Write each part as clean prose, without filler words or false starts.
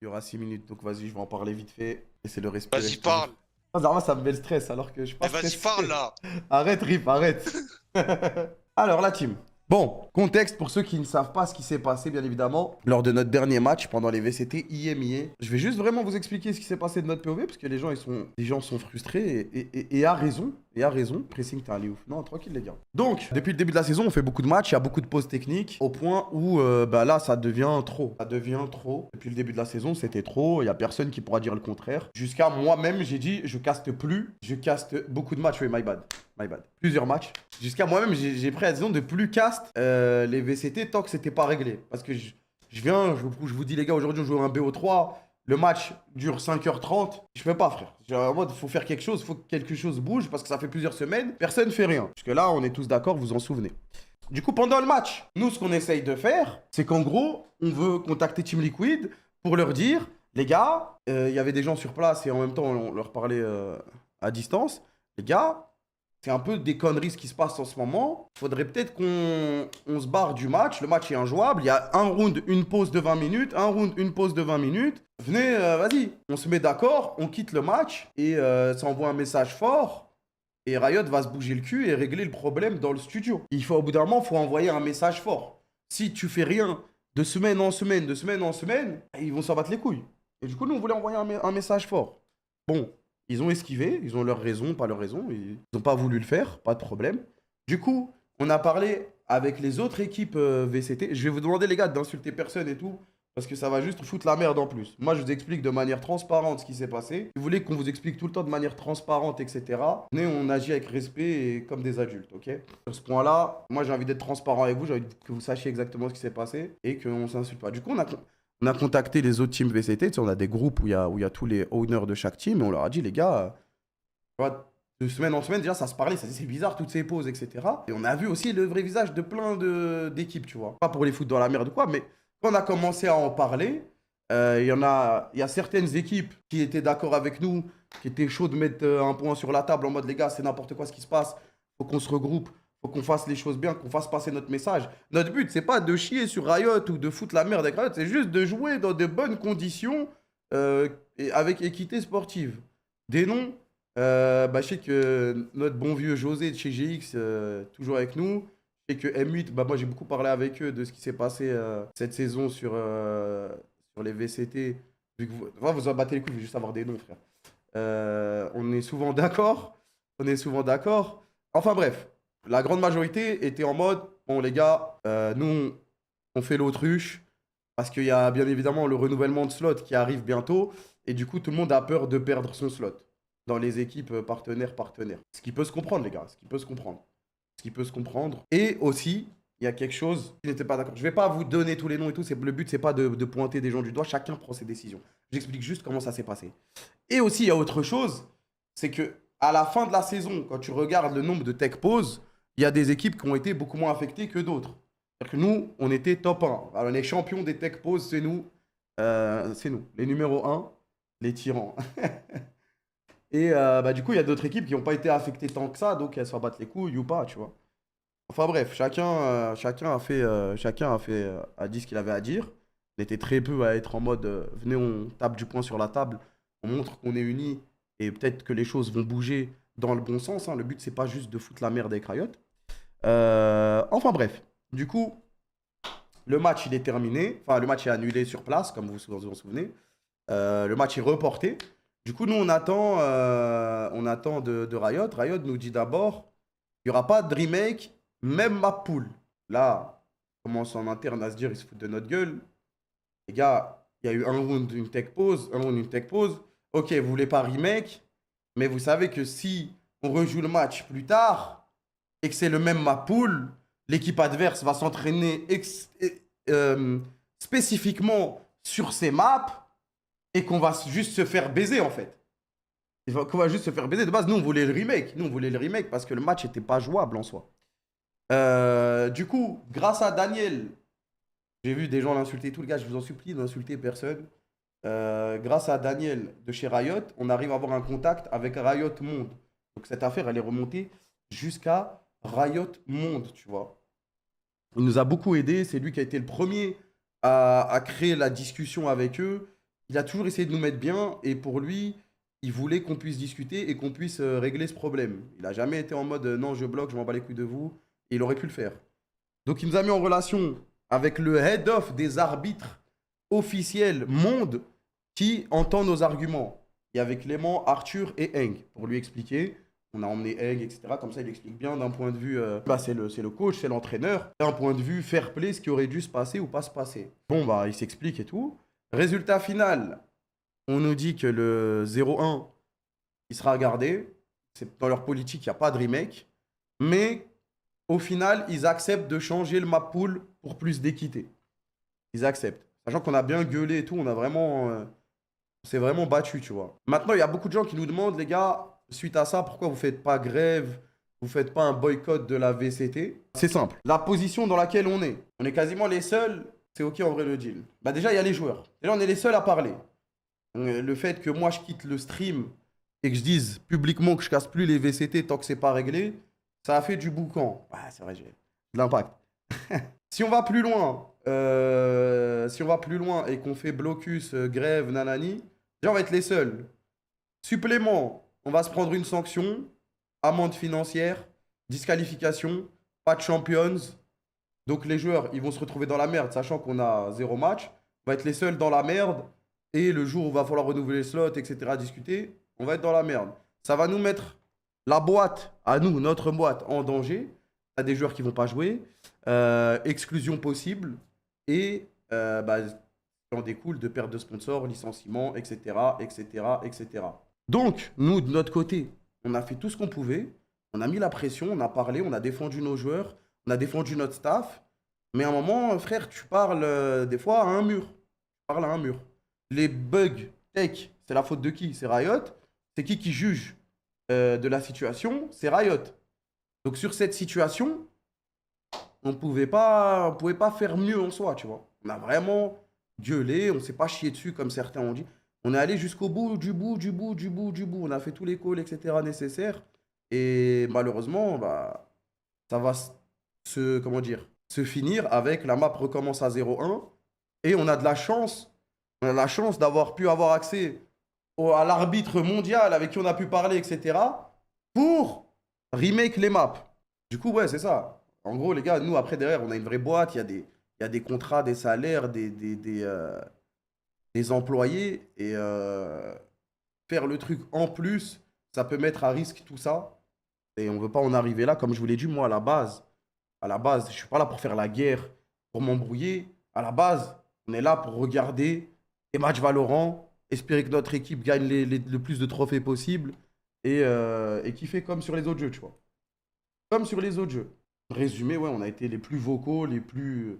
Il y aura 6 minutes, donc vas-y, je vais en parler vite fait. Laissez-le respirer, Vas-y, je te jure. parle. Ah, Zarma, ça me met le stress alors que je suis pas Mais vas-y, stressé. parle là. Arrête, Rip, arrête. Alors, la team. Bon, contexte pour ceux qui ne savent pas ce qui s'est passé, bien évidemment, lors de notre dernier match pendant les VCT IMIA. Je vais juste vraiment vous expliquer ce qui s'est passé de notre POV parce que les gens sont frustrés et à raison. Et à raison. Pressing, t'es allé ouf. Non, tranquille, les gars. Donc, depuis le début de la saison, on fait beaucoup de matchs, il y a beaucoup de pauses techniques au point où bah là, ça devient trop. Ça devient trop. Depuis le début de la saison, c'était trop. Il n'y a personne qui pourra dire le contraire. Jusqu'à moi-même, j'ai dit, je caste plus. Je caste beaucoup de matchs. Oui, my bad. My bad. Plusieurs matchs. Jusqu'à moi-même, j'ai pris la décision de plus cast les VCT tant que c'était pas réglé. Parce que je vous dis les gars, aujourd'hui on joue un BO3. Le match dure 5h30. Je peux pas, frère. En mode, faut faire quelque chose, faut que quelque chose bouge parce que ça fait plusieurs semaines. Personne fait rien. Jusque là, on est tous d'accord, vous en souvenez. Du coup, pendant le match, nous, ce qu'on essaye de faire, c'est qu'en gros, on veut contacter Team Liquid pour leur dire, les gars, il y avait des gens sur place et en même temps, on leur parlait à distance. Les gars, c'est un peu des conneries ce qui se passe en ce moment. Faudrait peut-être qu'on se barre du match. Le match est injouable. Il y a un round, une pause de 20 minutes. Un round, une pause de 20 minutes. Venez, vas-y. On se met d'accord, on quitte le match et ça envoie un message fort. Et Riot va se bouger le cul et régler le problème dans le studio. Il faut, au bout d'un moment, il faut envoyer un message fort. Si tu fais rien de semaine en semaine, de semaine en semaine, ils vont s'en battre les couilles. Et du coup, nous, on voulait envoyer un message fort. Bon, ils ont esquivé, ils ont leur raison, pas leur raison, ils n'ont pas voulu le faire, pas de problème. Du coup, on a parlé avec les autres équipes VCT. Je vais vous demander, les gars, d'insulter personne et tout, parce que ça va juste foutre la merde en plus. Moi, je vous explique de manière transparente ce qui s'est passé. Si vous voulez qu'on vous explique tout le temps de manière transparente, etc., venez, on agit avec respect et comme des adultes, ok? Sur ce point-là, moi, j'ai envie d'être transparent avec vous, j'ai envie que vous sachiez exactement ce qui s'est passé et qu'on ne s'insulte pas. Du coup, on a contacté les autres teams VCT, tu sais, on a des groupes où il y a tous les owners de chaque team, et on leur a dit, les gars, tu vois, de semaine en semaine, déjà, ça se parlait, ça disait, c'est bizarre, toutes ces pauses, etc. Et on a vu aussi le vrai visage de plein d'équipes, tu vois. Pas pour les foutre dans la merde ou quoi, mais quand on a commencé à en parler, il y a certaines équipes qui étaient d'accord avec nous, qui étaient chaudes de mettre un point sur la table en mode, les gars, c'est n'importe quoi ce qui se passe, faut qu'on se regroupe, faut qu'on fasse les choses bien, qu'on fasse passer notre message. Notre but, c'est pas de chier sur Riot ou de foutre la merde avec Riot, c'est juste de jouer dans de bonnes conditions et avec équité sportive. Des noms, bah, je sais que notre bon vieux José de chez GX, toujours avec nous. Je sais que M8, bah, moi j'ai beaucoup parlé avec eux de ce qui s'est passé cette saison sur les VCT. Vu que vous en battez les couilles, je veux juste avoir des noms, frère. On est souvent d'accord. On est souvent d'accord. Enfin bref, la grande majorité était en mode, bon les gars, nous on fait l'autruche parce qu'il y a bien évidemment le renouvellement de slot qui arrive bientôt et du coup tout le monde a peur de perdre son slot dans les équipes partenaires. Ce qui peut se comprendre les gars, ce qui peut se comprendre. Ce qui peut se comprendre. Et aussi, il y a quelque chose qui n'était pas d'accord. Je vais pas vous donner tous les noms et tout, le but c'est pas de pointer des gens du doigt, chacun prend ses décisions. J'explique juste comment ça s'est passé. Et aussi, il y a autre chose, c'est que à la fin de la saison, quand tu regardes le nombre de tech pauses, il y a des équipes qui ont été beaucoup moins affectées que d'autres. C'est-à-dire que nous, on était top 1. Alors, les champions des tech pauses, c'est nous. C'est nous. Les numéros 1, les tyrans. Et bah, du coup, il y a d'autres équipes qui n'ont pas été affectées tant que ça, donc elles s'en battent les couilles ou pas, tu vois. Enfin bref, chacun a dit ce qu'il avait à dire. On était très peu à être en mode venez, on tape du poing sur la table, on montre qu'on est unis et peut-être que les choses vont bouger dans le bon sens, hein. Le but, c'est pas juste de foutre la merde avec Riot. Enfin bref, du coup, le match il est terminé. Enfin, le match est annulé sur place, comme vous en souvenez. Le match est reporté. Du coup, nous, on attend de Riot. Riot nous dit d'abord, il n'y aura pas de remake, même ma poule. Là, on commence en interne à se dire, ils se foutent de notre gueule. Les gars, il y a eu un round, une tech pause, un round, une tech pause. Ok, vous voulez pas remake, mais vous savez que si on rejoue le match plus tard et que c'est le même map pool, l'équipe adverse va s'entraîner spécifiquement sur ces maps et qu'on va juste se faire baiser en fait. Qu'on va juste se faire baiser. De base, nous on voulait le remake. Nous on voulait le remake parce que le match n'était pas jouable en soi. Du coup, grâce à Daniel, j'ai vu des gens l'insulter, tout le gars, je vous en supplie d'insulter personne. Grâce à Daniel de chez Riot, on arrive à avoir un contact avec Riot Monde. Donc cette affaire, elle est remontée jusqu'à Riot Monde, tu vois. Il nous a beaucoup aidé, c'est lui qui a été le premier à créer la discussion avec eux. il a toujours essayé de nous mettre bien et pour lui, il voulait qu'on puisse discuter et qu'on puisse régler ce problème. Il n'a jamais été en mode non, je bloque, je m'en bats les couilles de vous. Et il aurait pu le faire. Donc il nous a mis en relation avec le head of des arbitres officiels monde qui entend nos arguments. Il y avait Clément, Arthur et Heng pour lui expliquer. On a emmené Heng, etc. Comme ça, il explique bien d'un point de vue. C'est le coach, c'est l'entraîneur. D'un point de vue fair play, ce qui aurait dû se passer ou pas se passer. Bon, bah, il s'explique et tout. Résultat final, on nous dit que le 0-1, il sera gardé. C'est dans leur politique, il n'y a pas de remake. Mais au final, ils acceptent de changer le map pool pour plus d'équité. Ils acceptent. Sachant qu'on a bien gueulé et tout, on s'est vraiment battu, tu vois. Maintenant, il y a beaucoup de gens qui nous demandent, les gars, suite à ça, pourquoi vous faites pas grève, vous faites pas un boycott de la VCT? C'est simple. La position dans laquelle on est quasiment les seuls, c'est ok en vrai le deal. Bah déjà, il y a les joueurs. Déjà, on est les seuls à parler. Le fait que moi, je quitte le stream et que je dise publiquement que je casse plus les VCT tant que c'est pas réglé, ça a fait du boucan. Ouais, c'est vrai, j'ai de l'impact. Si on va plus loin, et qu'on fait blocus, grève, nanani, déjà on va être les seuls. Supplément, on va se prendre une sanction, amende financière, disqualification, pas de champions. Donc les joueurs, ils vont se retrouver dans la merde, sachant qu'on a 0 match. On va être les seuls dans la merde. Et le jour où il va falloir renouveler les slots, etc., discuter, on va être dans la merde. Ça va nous mettre la boîte, à nous, notre boîte, en danger. Il y a des joueurs qui ne vont pas jouer. Exclusion possible. Et en découle de perte de sponsors, licenciements, etc., etc., etc. Donc, nous, de notre côté, on a fait tout ce qu'on pouvait. On a mis la pression, on a parlé, on a défendu nos joueurs, on a défendu notre staff. Mais à un moment, frère, tu parles des fois à un mur. Tu parles à un mur. Les bugs tech, c'est la faute de qui? C'est Riot. C'est qui juge de la situation? C'est Riot. Donc sur cette situation, on pouvait pas faire mieux en soi, tu vois. On a vraiment gueulé, on s'est pas chié dessus comme certains ont dit. On est allé jusqu'au bout, du bout, du bout, du bout, du bout. On a fait tous les calls, etc. nécessaires. Et malheureusement, bah, ça va se finir avec la map recommence à 0-1. Et on a de la chance. On a la chance d'avoir pu avoir accès à l'arbitre mondial avec qui on a pu parler, etc. pour remake les maps. Du coup, ouais, c'est ça. En gros, les gars, nous, après, derrière, on a une vraie boîte. Il y a des contrats, des salaires, des employés. Et faire le truc en plus, ça peut mettre à risque tout ça. Et on ne veut pas en arriver là. Comme je vous l'ai dit, moi, à la base, je ne suis pas là pour faire la guerre, pour m'embrouiller. À la base, on est là pour regarder les matchs Valorant, espérer que notre équipe gagne le plus de trophées possible et kiffer comme sur les autres jeux, tu vois. Comme sur les autres jeux. Résumé, ouais, on a été les plus vocaux, les plus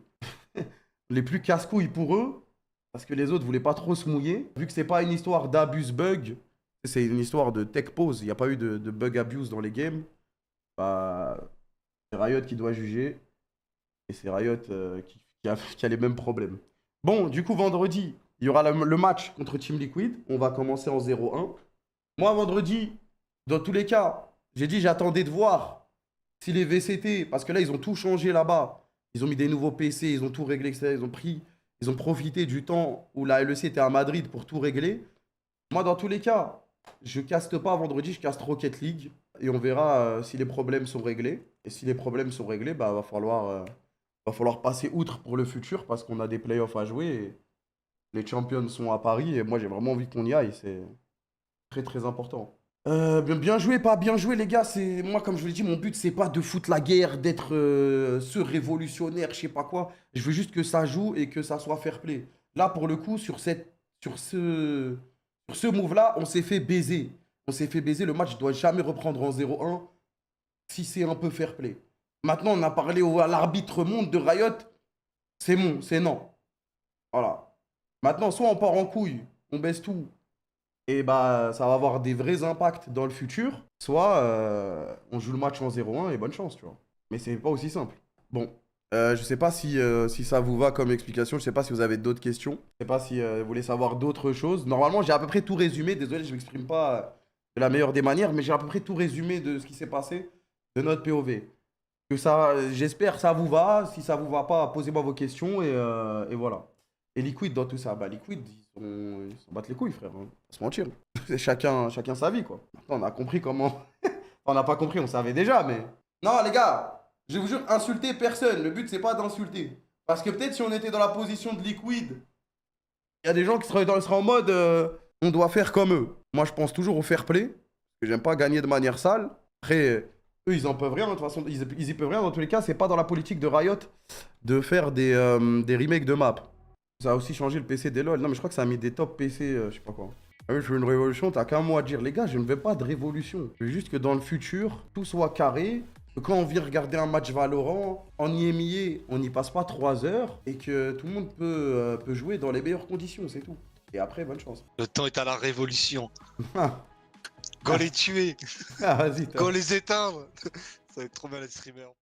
casse-couilles pour eux, parce que les autres voulaient pas trop se mouiller. Vu que c'est pas une histoire d'abuse bug, c'est une histoire de tech pause, il n'y a pas eu de bug abuse dans les games, bah, c'est Riot qui doit juger, et c'est Riot qui a les mêmes problèmes. Bon, du coup, vendredi, il y aura le match contre Team Liquid, on va commencer en 0-1. Moi, vendredi, dans tous les cas, j'ai dit j'attendais de voir si les VCT, parce que là, ils ont tout changé là-bas. Ils ont mis des nouveaux PC, ils ont tout réglé, etc. Ils ont profité du temps où la LEC était à Madrid pour tout régler. Moi, dans tous les cas, je caste pas vendredi, je caste Rocket League. Et on verra si les problèmes sont réglés. Et si les problèmes sont réglés, bah, va falloir passer outre pour le futur parce qu'on a des playoffs à jouer. Et les champions sont à Paris et moi, j'ai vraiment envie qu'on y aille. C'est très, très important. Bien joué, pas bien joué, les gars. C'est moi, comme je vous l'ai dit, mon but c'est pas de foutre la guerre, d'être ce révolutionnaire, je sais pas quoi. Je veux juste que ça joue et que ça soit fair play. Là, pour le coup, sur ce move-là, on s'est fait baiser. On s'est fait baiser. Le match doit jamais reprendre en 0-1 si c'est un peu fair play. Maintenant, on a parlé à l'arbitre monde de Riot. C'est bon, c'est non. Voilà. Maintenant, soit on part en couille, on baisse tout et bah ça va avoir des vrais impacts dans le futur, soit on joue le match en 0-1 et bonne chance, tu vois. Mais c'est pas aussi simple. Bon, je sais pas si ça vous va comme explication, je sais pas si vous avez d'autres questions, je sais pas si vous voulez savoir d'autres choses. Normalement, j'ai à peu près tout résumé, désolé, je m'exprime pas de la meilleure des manières, mais j'ai à peu près tout résumé de ce qui s'est passé de notre POV. Que ça, j'espère que ça vous va, si ça vous va pas, posez-moi vos questions et voilà. Et Liquid dans tout ça, bah Liquid, ils s'en battent les couilles, frère. Hein. Pas se mentir. C'est chacun sa vie, quoi. Maintenant, on a compris comment. On n'a pas compris, on savait déjà, mais. Non, les gars, je vous jure, insulter personne. Le but, c'est pas d'insulter. Parce que peut-être si on était dans la position de Liquid, il y a des gens qui seraient en mode on doit faire comme eux. Moi, je pense toujours au fair play. Parce que j'aime pas gagner de manière sale. Après, eux, ils en peuvent rien. De toute façon, ils y peuvent rien. Dans tous les cas, c'est pas dans la politique de Riot de faire des remakes de maps. Ça a aussi changé le PC des LoL. Non, mais je crois que ça a mis des top PC, je sais pas quoi. Ah oui, je veux une révolution, t'as qu'un mot à dire. Les gars, je ne veux pas de révolution. Je veux juste que dans le futur, tout soit carré. Que quand on vient regarder un match Valorant, en IMIA, on n'y passe pas 3 heures. Et que tout le monde peut jouer dans les meilleures conditions, c'est tout. Et après, bonne chance. Le temps est à la révolution. Ah, Go les tuer, vas-y, go les éteindre. Ça va être trop bien les streamers.